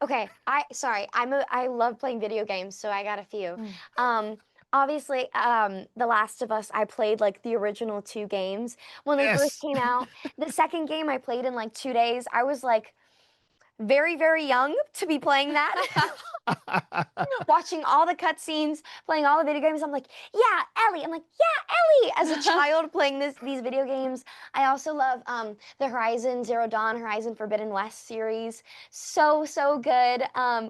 Okay, I love playing video games, so I got a few. Mm. Um, obviously, The Last of Us, I played like the original two games when they first Yes. came out. The second game I played in like 2 days. I was like very, very young to be playing that. Watching all the cutscenes, playing all the video games. I'm like, yeah, Ellie. I'm like, yeah, Ellie. As a child playing these video games. I also love the Horizon Zero Dawn, Horizon Forbidden West series. So good.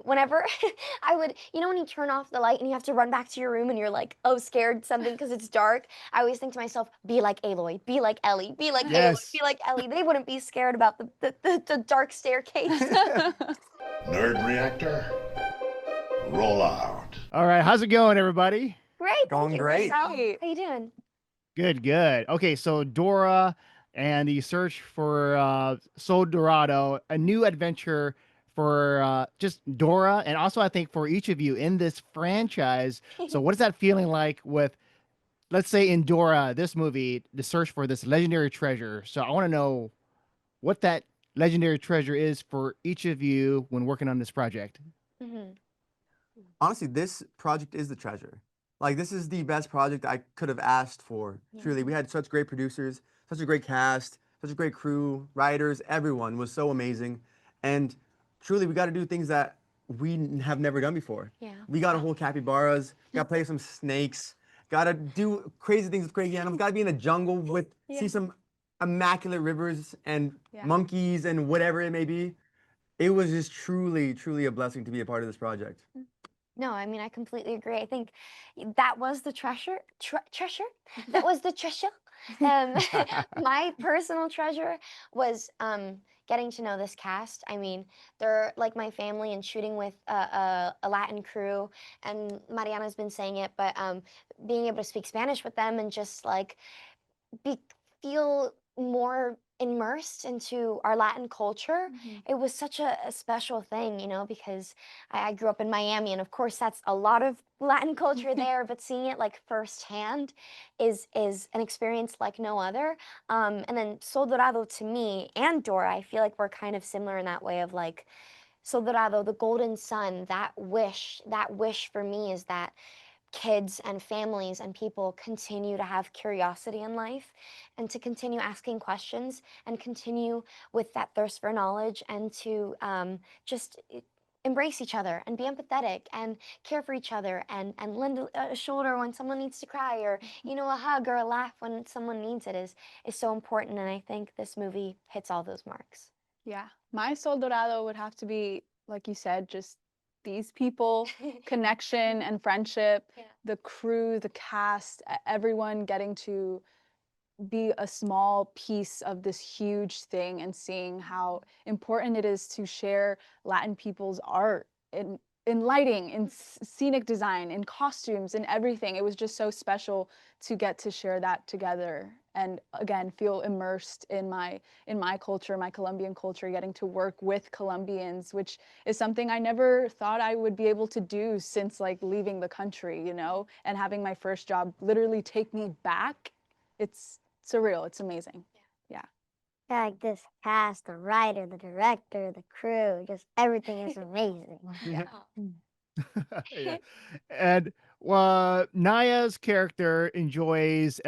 Whenever I would, when you turn off the light and you have to run back to your room and you're like, oh, scared something because it's dark. I always think to myself, be like Aloy, be like Ellie, be like Aloy, be Yes. like Ellie. They wouldn't be scared about the dark staircase. Nerd Reactor, roll out. All right, how's it going, everybody? Great, thank Going you. great. How Great. you doing? Good. Okay, so Dora and the search for Soul Dorado, a new adventure for just Dora, and also I think for each of you in this franchise. So, what is that feeling like with, let's say, in Dora, this movie, the search for this legendary treasure? So, I want to know what that legendary treasure is for each of you when working on this project. Mhm. Honestly, this project is the treasure. Like, this is the best project I could have asked for. Truly, we had such great producers, such a great cast, such a great crew, writers, everyone was so amazing. And truly, we got to do things that have never done before. Yeah. We got to hold capybaras, got to play some snakes, got to do crazy things with crazy animals, got to be in the jungle with, see some immaculate rivers and monkeys and whatever it may be. It was just truly a blessing to be a part of this project. No, I mean I completely agree. I think that was the treasure. That was the treasure. Um, my personal treasure was getting to know this cast. I mean, they're like my family and shooting with a Latin crew. And Mariana's been saying it, but being able to speak Spanish with them and just like be feel more immersed into our Latin culture. It was such a special thing, because I grew up in Miami, and of course that's a lot of Latin culture there. But seeing it like firsthand is an experience like no other. And then Sol Dorado to me and Dora, I feel like we're kind of similar in that way of like Sol Dorado, the golden sun. That wish for me is that kids and families and people continue to have curiosity in life and to continue asking questions and continue with that thirst for knowledge and to just embrace each other and be empathetic and care for each other and lend a shoulder when someone needs to cry or a hug or a laugh when someone needs it is so important. And I think this movie hits all those marks. Yeah, my Sol Dorado would have to be, like you said, just these people, connection and friendship, the crew, the cast, everyone getting to be a small piece of this huge thing and seeing how important it is to share Latin people's art in lighting, in scenic design, in costumes, in everything. It was just so special to get to share that together and again feel immersed in my culture, my Colombian culture, getting to work with Colombians, which is something I never thought I would be able to do since like leaving the country, and having my first job literally take me back. It's surreal. It's amazing. Yeah. Like this cast, the writer, the director, the crew, just everything is amazing. Yeah. And Naya's character enjoys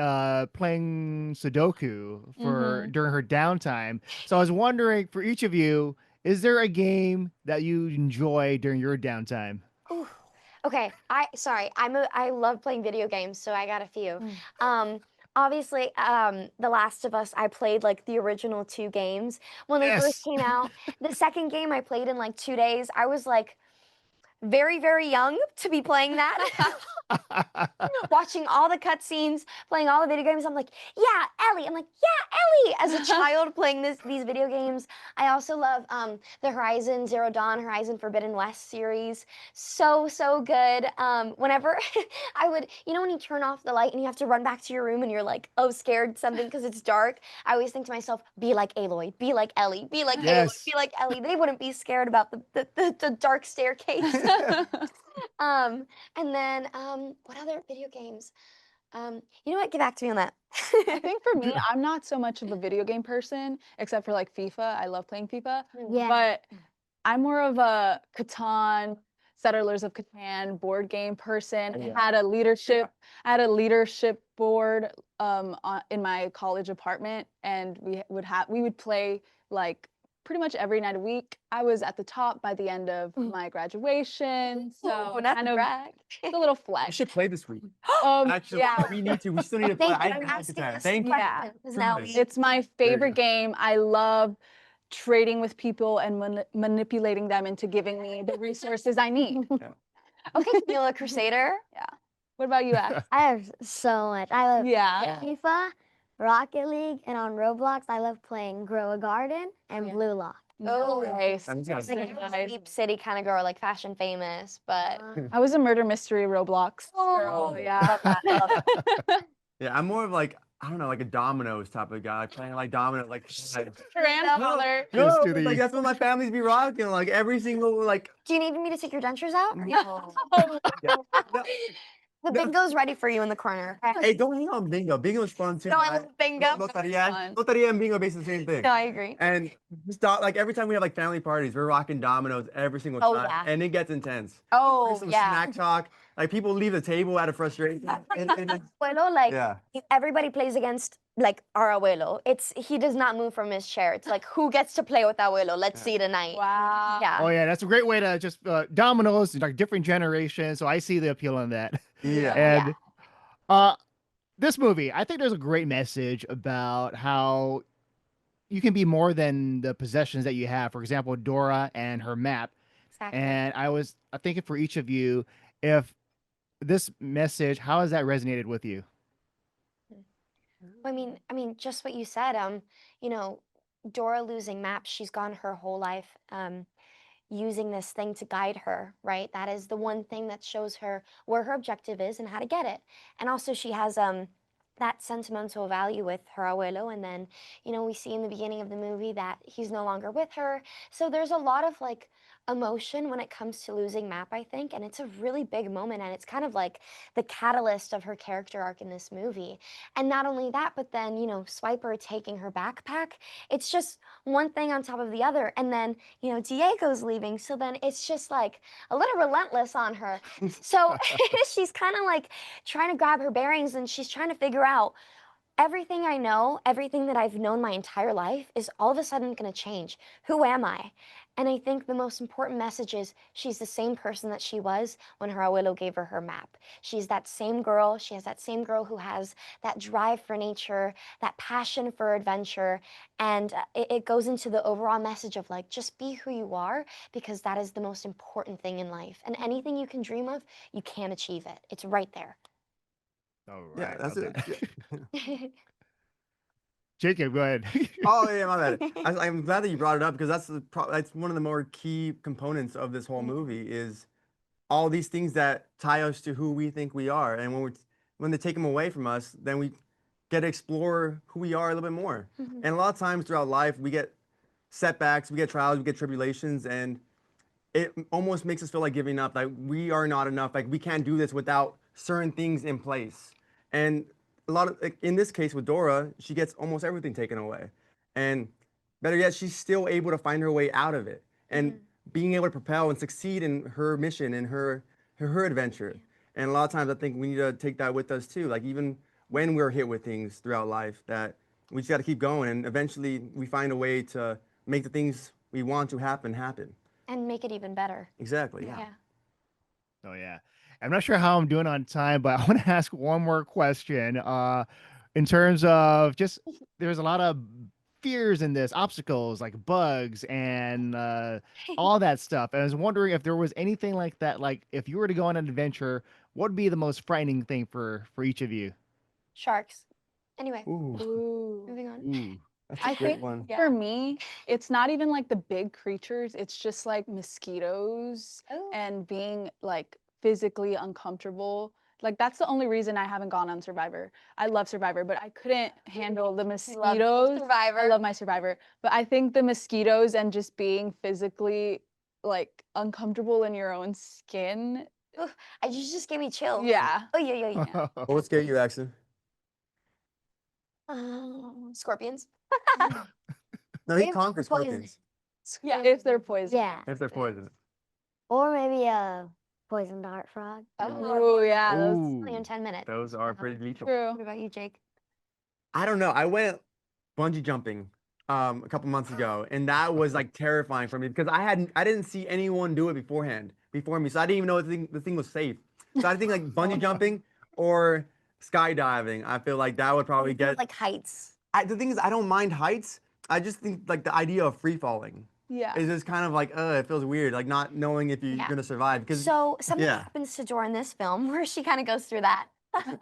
playing Sudoku for during her downtime. So I was wondering, for each of you, is there a game that you enjoy during your downtime? Ooh. Okay, I love playing video games, so I got a few. Obviously, The Last of Us, I played like the original two games when they first Yes. came out. The second game I played in like 2 days. I was like very, very young to be playing that. Watching all the cutscenes, playing all the video games. I'm like, yeah, Ellie. I'm like, yeah, Ellie. As a child playing these video games. I also love the Horizon Zero Dawn, Horizon Forbidden West series. So good. Whenever I would, when you turn off the light and you have to run back to your room and you're like, oh, scared something because it's dark. I always think to myself, be like Aloy, be like Ellie, be like Aloy, Yes. be like Ellie. They wouldn't be scared about the dark staircase. And then what other video games? You know what? Get back to me on that. I think for me, I'm not so much of a video game person, except for like FIFA. I love playing FIFA. Yeah. But I'm more of a Catan, Settlers of Catan board game person. Yeah. I had a leadership board in my college apartment, and we would play like pretty much every night a week. I was at the top by the end of my graduation, so not kind of brag. it's a little We flex. should play this week. Actually, Yeah. we need to. We still need to play. Thank you I for didn't like asking Catan. us Thank you. Yeah. questions, now Nice. we- It's my you favorite go. game. I love trading with people and manipulating them into giving me the resources I need. Okay, Camila Crusader. What about you, Ax? I have so much. I love Yeah. FIFA, Rocket League, and on Roblox, I love playing Grow a Garden and Yeah. Blue Lock. Oh, Nice. Sounds good. Like a Nice. deep city kind of girl, like fashion famous, but I was a murder mystery Roblox girl. Oh, Yeah. Yeah, I'm more of like, I don't know, like a dominoes type of guy, like playing like domino, like Grandfather. no, Just do like the- that's what my families be rocking. Like every single like. do you need me to take your dentures out? No. The No. bingo's ready for you in the corner. Okay? Hey, don't hang on bingo. Bingo is fun too. No, I right? love bingo. Loteria, Fun. loteria and bingo basically the same thing. No, I agree. And just like every time we have like family parties, we're rocking dominoes every single Oh, time, yeah. and it gets intense. Oh, There's some yeah. snack talk. Like people leave the table out of frustration. And Abuelo, like yeah. everybody plays against like our abuelo. He does not move from his chair. It's like who gets to play with abuelo? Let's see tonight. Wow. Yeah. Oh yeah, that's a great way to just dominoes, like different generations. So I see the appeal in that. Yeah. And this movie, I think there's a great message about how you can be more than the possessions that you have. For example, Dora and her map. Exactly. And I thinking for each of you, if this message, how has that resonated with you? I mean, just what you said. You know, Dora losing maps. She's gone her whole life using this thing to guide her, right? That is the one thing that shows her where her objective is and how to get it. And also, she has that sentimental value with her abuelo. And then, you know, we see in the beginning of the movie that he's no longer with her. So there's a lot of like emotion when it comes to losing Map, I think, and it's a really big moment, and it's kind of like the catalyst of her character arc in this movie. And not only that, but then, you know, Swiper taking her backpack, it's just one thing on top of the other. And then, you know, Diego's leaving, so then it's just like a little relentless on her. So she's kind of like trying to grab her bearings, and she's trying to figure out everything I know, everything that I've known my entire life is all of a sudden going to change. Who am I? And I think the most important message is she's the same person that she was when her abuelo gave her her map. She's that same girl. She has that same girl who has that drive for nature, that passion for adventure. And it goes into the overall message of like, just be who you are, because that is the most important thing in life. And anything you can dream of, you can achieve it. It's right there. All Yeah, right, that's love it. that. Jacob, go ahead. Oh yeah, my bad. I'm glad that you brought it up because that's one of the more key components of this whole movie is all these things that tie us to who we think we are, and when they take them away from us, then we get to explore who we are a little bit more. And a lot of times throughout life, we get setbacks, we get trials, we get tribulations, and it almost makes us feel like giving up. Like we are not enough. Like we can't do this without certain things in place. And a lot of, like, in this case with Dora, she gets almost everything taken away. And better yet, she's still able to find her way out of it and being able to propel and succeed in her mission and her adventure. And a lot of times I think we need to take that with us too. Like even when we're hit with things throughout life, that we just got to keep going, and eventually we find a way to make the things we want to happen. And make it even better. Exactly. Yeah. Yeah. Oh yeah. I'm not sure how I'm doing on time, but I want to ask one more question. In terms of just, there's a lot of fears in this, obstacles like bugs and all that stuff. And I was wondering if there was anything like that. Like if you were to go on an adventure, what would be the most frightening thing for each of you? Sharks. Anyway, Ooh, Ooh. moving on. ooh, that's a I great think one. for me, it's not even like the big creatures. It's just like mosquitoes Oh. and being like physically uncomfortable. Like that's the only reason I haven't gone on Survivor. I love Survivor, but I couldn't handle the mosquitoes. Survivor. I love my Survivor, but I think the mosquitoes and just being physically like uncomfortable in your own skin. You just gave me chills. Yeah. Oh yeah. What would scare you, Acston? Scorpions. No, he Maybe conquers poison. scorpions. Yeah. If they're poisoned. Yeah. If they're poisonous. Or maybe a poison dart frog. Oh yeah, those Only in Ooh. 10 minutes. Those are pretty lethal. true. What about you, Jake? I don't know. I went bungee jumping a couple months ago, and that was like terrifying for me because I didn't see anyone do it before me, so I didn't even know the thing was safe. So I think like bungee jumping or skydiving. I feel like that would probably get. Like heights. The thing is, I don't mind heights. I just think like the idea of free falling Yeah. is just kind of like, it feels weird, like not knowing if you're Yeah. gonna survive. Because So something yeah. happens to Dora in this film where she kind of goes through that. And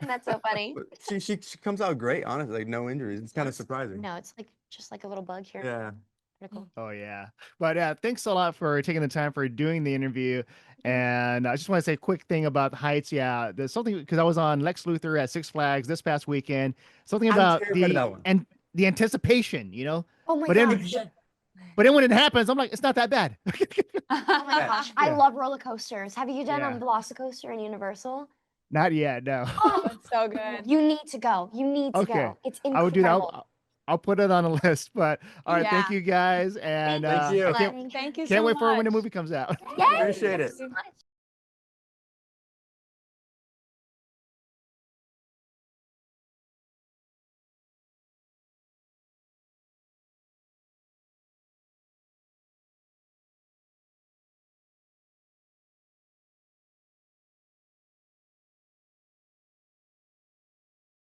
that's so funny. she comes out great, honestly, like no injuries. It's kind of surprising. No, it's like just like a little bug here. Yeah. Pretty cool. Oh yeah. But thanks a lot for taking the time for doing the interview. And I just want to say a quick thing about the heights. Yeah, there's something because I was on Lex Luthor at Six Flags this past weekend. Something I'm about terrified of that one. and the anticipation, you know. Oh my But then, gosh. but then when it happens, I'm like, it's not that bad. Oh my Yeah. gosh. I Yeah. love roller coasters. Have you done Yeah. a Velocicoaster in Universal? Not yet, no. Oh, That's so good. you need to go. You need to Okay. go. It's incredible. I would do that. I'll put it on a list. But all right, thank Yeah. you guys, and Thank you. I can't Thank you so wait for when the much. movie comes out. Yay! Appreciate it. Thank you so much.